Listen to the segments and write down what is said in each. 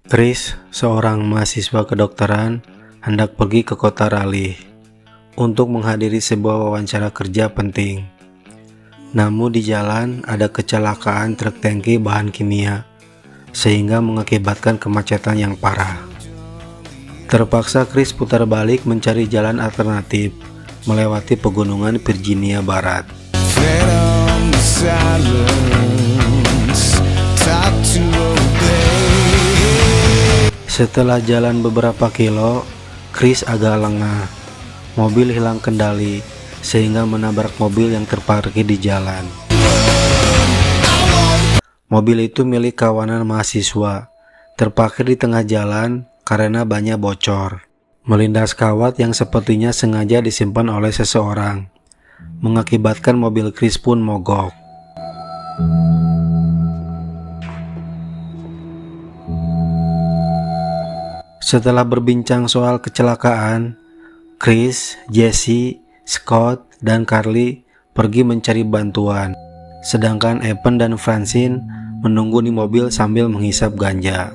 Chris, seorang mahasiswa kedokteran, hendak pergi ke kota Raleigh untuk menghadiri sebuah wawancara kerja penting. Namun di jalan ada kecelakaan truk tangki bahan kimia, sehingga mengakibatkan kemacetan yang parah. Terpaksa Chris putar balik mencari jalan alternatif melewati pegunungan Virginia Barat. Setelah jalan beberapa kilo, Chris agak lengah. Mobil hilang kendali sehingga menabrak mobil yang terparkir di jalan. Mobil itu milik kawanan mahasiswa, terparkir di tengah jalan karena banyak bocor. Melindas kawat yang sepertinya sengaja disimpan oleh seseorang, mengakibatkan mobil Chris pun mogok. Setelah berbincang soal kecelakaan, Chris, Jesse, Scott, dan Carly pergi mencari bantuan, sedangkan Evan dan Francine menunggu di mobil sambil menghisap ganja.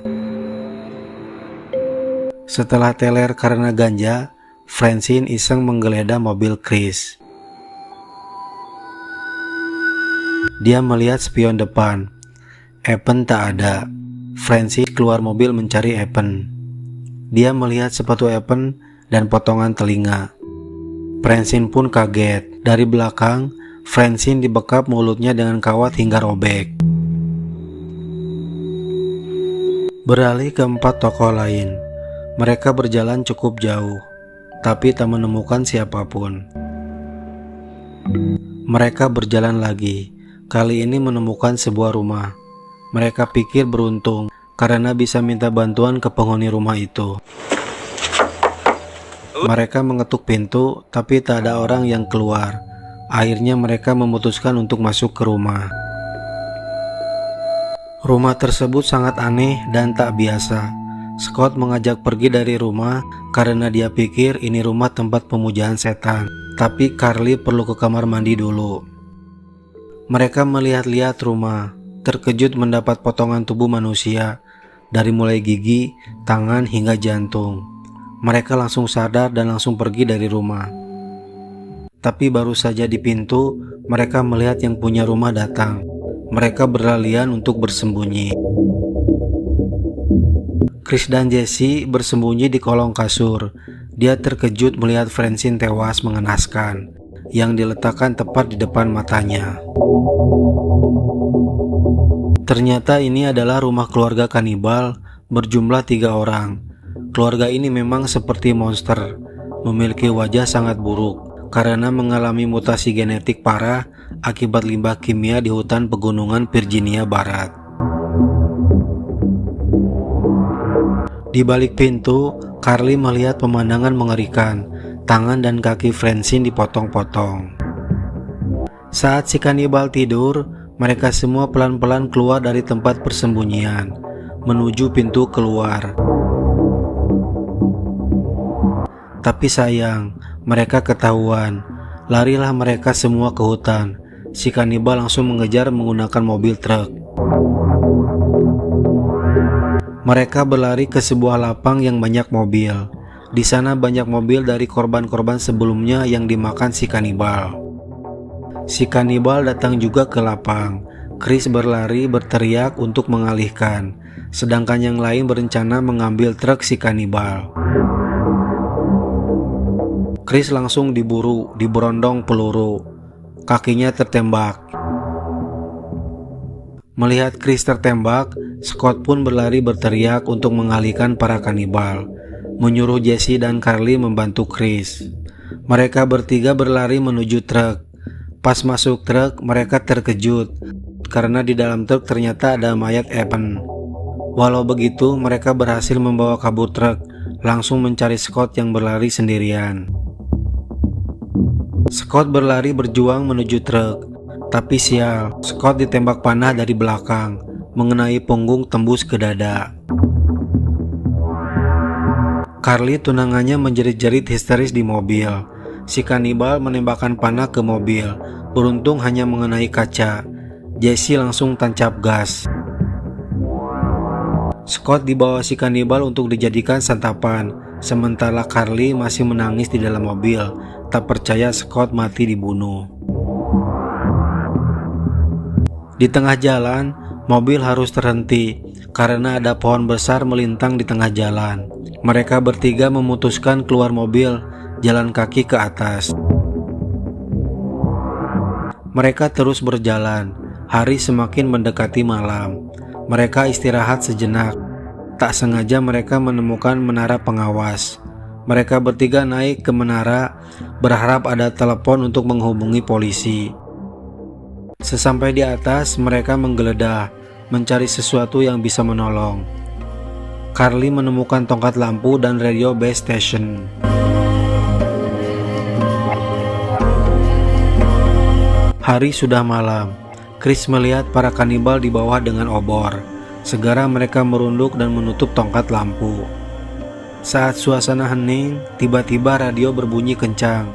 Setelah teler karena ganja, Francine iseng menggeledah mobil Chris. Dia melihat spion depan. Evan tak ada. Francine keluar mobil mencari Evan. Dia melihat sepatu Evan dan potongan telinga. Francine pun kaget. Dari belakang, Francine dibekap mulutnya dengan kawat hingga robek. Beralih ke 4 tokoh lain. Mereka berjalan cukup jauh, tapi tak menemukan siapapun. Mereka berjalan lagi. Kali ini menemukan sebuah rumah. Mereka pikir beruntung karena bisa minta bantuan ke penghuni rumah itu. Mereka mengetuk pintu, tapi tak ada orang yang keluar. Akhirnya mereka memutuskan untuk masuk ke rumah. Rumah tersebut sangat aneh dan tak biasa. Scott mengajak pergi dari rumah karena dia pikir ini rumah tempat pemujaan setan. Tapi Carly perlu ke kamar mandi dulu. Mereka melihat-lihat rumah, terkejut mendapat potongan tubuh manusia, dari mulai gigi, tangan hingga jantung. Mereka langsung sadar dan langsung pergi dari rumah. Tapi baru saja di pintu, mereka melihat yang punya rumah datang. Mereka berlarian untuk bersembunyi. Chris dan Jesse bersembunyi di kolong kasur. Dia terkejut melihat Francine tewas mengenaskan, yang diletakkan tepat di depan matanya. Ternyata ini adalah rumah keluarga kanibal berjumlah 3 orang. Keluarga ini memang seperti monster, memiliki wajah sangat buruk karena mengalami mutasi genetik parah akibat limbah kimia di hutan pegunungan Virginia Barat. Di balik pintu, Carly melihat pemandangan mengerikan. Tangan dan kaki Francine dipotong-potong. Saat si kanibal tidur, mereka semua pelan-pelan keluar dari tempat persembunyian, menuju pintu keluar. Tapi sayang, mereka ketahuan. Larilah mereka semua ke hutan. Si kanibal langsung mengejar menggunakan mobil truk. Mereka berlari ke sebuah lapang yang banyak mobil. Di sana banyak mobil dari korban-korban sebelumnya yang dimakan si kanibal. Si kanibal datang juga ke lapang. Chris berlari berteriak untuk mengalihkan, sedangkan yang lain berencana mengambil truk si kanibal. Chris langsung diburu, diberondong peluru. Kakinya tertembak. Melihat Chris tertembak, Scott pun berlari berteriak untuk mengalihkan para kanibal, menyuruh Jesse dan Carly membantu Chris. Mereka bertiga berlari menuju truk. Pas masuk truk, mereka terkejut karena di dalam truk ternyata ada mayat Evan. Walau begitu, mereka berhasil membawa kabur truk, langsung mencari Scott yang berlari sendirian. Scott berlari berjuang menuju truk, tapi sial, Scott ditembak panah dari belakang, mengenai punggung tembus ke dada. Carly tunangannya menjerit-jerit histeris di mobil. Si kanibal menembakkan panah ke mobil, beruntung hanya mengenai kaca. Jesse langsung tancap gas. Scott dibawa si kanibal untuk dijadikan santapan, sementara Carly masih menangis di dalam mobil, tak percaya Scott mati dibunuh. Di tengah jalan, mobil harus terhenti karena ada pohon besar melintang di tengah jalan. Mereka bertiga memutuskan keluar mobil, jalan kaki ke atas. Mereka terus berjalan. Hari semakin mendekati malam. Mereka istirahat sejenak. Tak sengaja mereka menemukan menara pengawas. Mereka bertiga naik ke menara, berharap ada telepon untuk menghubungi polisi. Sesampai di atas, mereka menggeledah, mencari sesuatu yang bisa menolong. Carly menemukan tongkat lampu dan radio base station. Hari sudah malam. Chris melihat para kanibal di bawah dengan obor. Segera mereka merunduk dan menutup tongkat lampu. Saat suasana hening, tiba-tiba radio berbunyi kencang.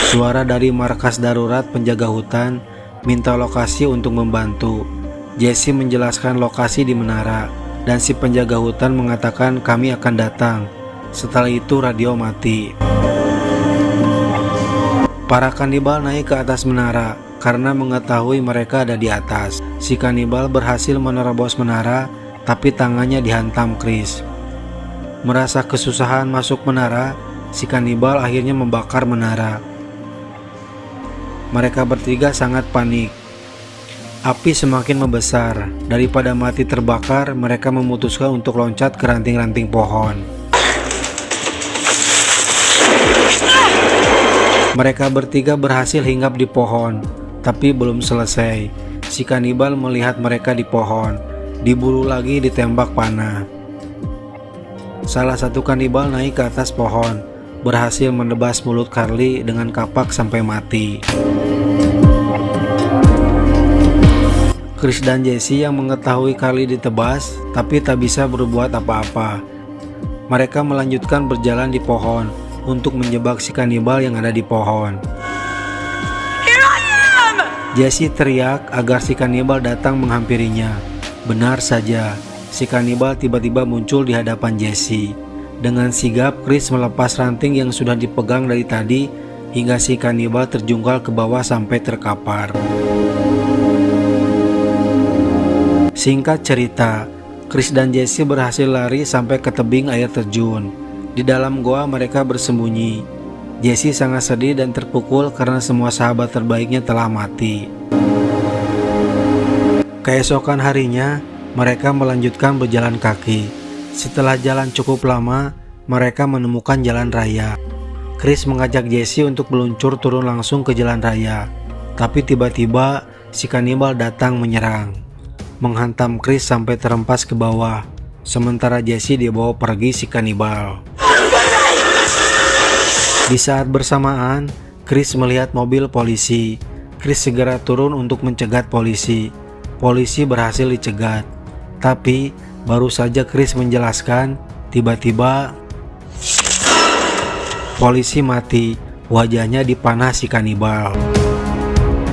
Suara dari markas darurat penjaga hutan minta lokasi untuk membantu. Jesse menjelaskan lokasi di menara, dan si penjaga hutan mengatakan kami akan datang. Setelah itu radio mati. Para kanibal naik ke atas menara karena mengetahui mereka ada di atas. Si kanibal berhasil menerobos menara, tapi tangannya dihantam Chris. Merasa kesusahan masuk menara, si kanibal akhirnya membakar menara. Mereka bertiga sangat panik. Api semakin membesar. Daripada mati terbakar, mereka memutuskan untuk loncat ke ranting-ranting pohon. Mereka bertiga berhasil hinggap di pohon, tapi belum selesai. Si kanibal melihat mereka di pohon, diburu lagi ditembak panah. Salah satu kanibal naik ke atas pohon, berhasil menebas mulut Carly dengan kapak sampai mati. Chris dan Jesse yang mengetahui Carly ditebas, tapi tak bisa berbuat apa-apa. Mereka melanjutkan berjalan di pohon untuk menjebak si kanibal yang ada di pohon. Jesse teriak agar si kanibal datang menghampirinya. Benar saja, si kanibal tiba-tiba muncul di hadapan Jesse. Dengan sigap, Chris melepas ranting yang sudah dipegang dari tadi hingga si kanibal terjungkal ke bawah sampai terkapar. Singkat cerita, Chris dan Jesse berhasil lari sampai ke tebing air terjun. Di dalam goa mereka bersembunyi. Jesse sangat sedih dan terpukul karena semua sahabat terbaiknya telah mati. Keesokan harinya, mereka melanjutkan berjalan kaki. Setelah jalan cukup lama, mereka menemukan jalan raya. Chris mengajak Jesse untuk meluncur turun langsung ke jalan raya. Tapi tiba-tiba si kanibal datang menyerang, menghantam Chris sampai terempas ke bawah. Sementara Jesse dibawa pergi si kanibal. Di saat bersamaan, Chris melihat mobil polisi. Chris segera turun untuk mencegat polisi. Polisi berhasil dicegat. Tapi baru saja Chris menjelaskan, tiba-tiba polisi mati. Wajahnya dipanah si kanibal.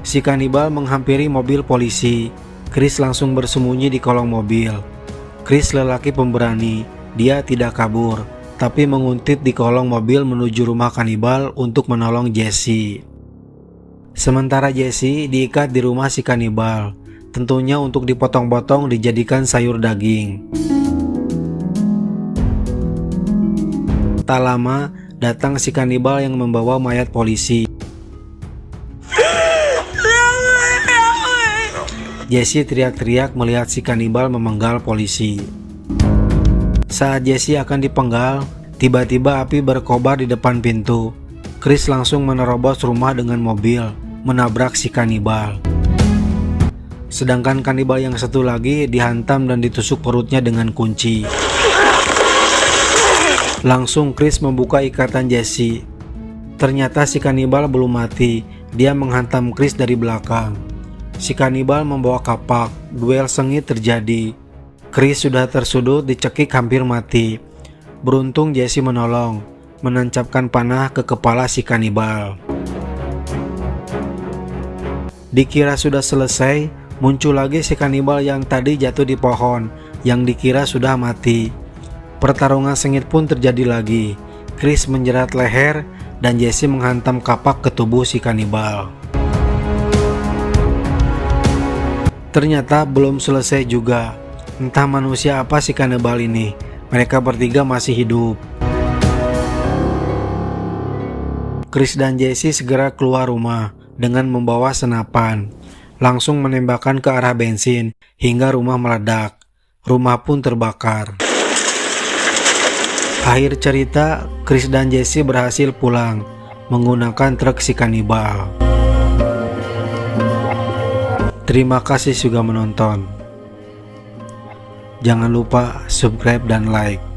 Si kanibal menghampiri mobil polisi. Chris langsung bersembunyi di kolong mobil. Chris lelaki pemberani. Dia tidak kabur, tapi menguntit di kolong mobil menuju rumah kanibal untuk menolong Jesse. Sementara Jesse diikat di rumah si kanibal, tentunya untuk dipotong-potong dijadikan sayur daging. Tak lama, datang si kanibal yang membawa mayat polisi. Jesse teriak-teriak melihat si kanibal memenggal polisi. Saat Jesse akan dipenggal, tiba-tiba api berkobar di depan pintu. Chris langsung menerobos rumah dengan mobil, menabrak si kanibal. Sedangkan kanibal yang satu lagi dihantam dan ditusuk perutnya dengan kunci. Langsung Chris membuka ikatan Jesse. Ternyata si kanibal belum mati, dia menghantam Chris dari belakang. Si kanibal membawa kapak, duel sengit terjadi. Chris sudah tersudut dicekik hampir mati. Beruntung Jesse menolong, menancapkan panah ke kepala si kanibal. Dikira sudah selesai, Muncul lagi si kanibal yang tadi jatuh di pohon, yang dikira sudah mati. Pertarungan sengit pun terjadi lagi. Chris menjerat leher dan Jesse menghantam kapak ke tubuh si kanibal. Ternyata belum selesai juga. Entah manusia apa si kanibal ini. Mereka bertiga masih hidup. Chris dan Jesse segera keluar rumah dengan membawa senapan. Langsung menembakkan ke arah bensin hingga rumah meledak. Rumah pun terbakar. Akhir cerita, Chris dan Jesse berhasil pulang menggunakan truk si kanibal. Terima kasih sudah menonton. Jangan lupa subscribe dan like.